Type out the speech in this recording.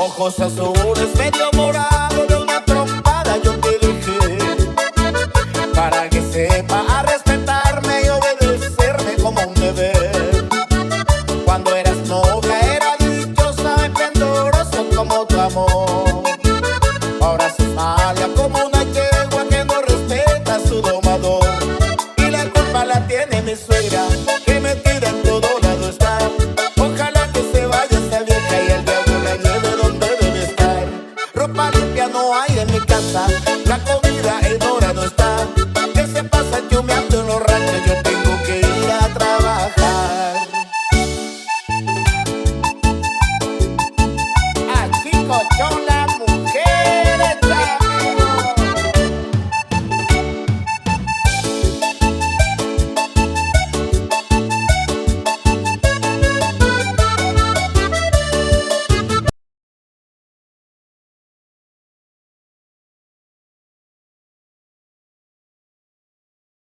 ojos azules, medio morado, de una trompada yo te dejé, para que sepa a respetarme y obedecerme como un deber. Cuando eras novia era dichosa, esplendorosa como tu amor. Ahora se mala como una yegua que no respeta a su domador. Y la culpa la tiene mi suegra, que metida en todo lado está. Ojalá que se vaya esa vieja y el diablo la lleve donde debe estar. Ropa limpia no hay en mi casa, la comida en hora no está. Que se pasa chumeando en los ranchos, yo tengo que ir a trabajar. Aquí, cochón.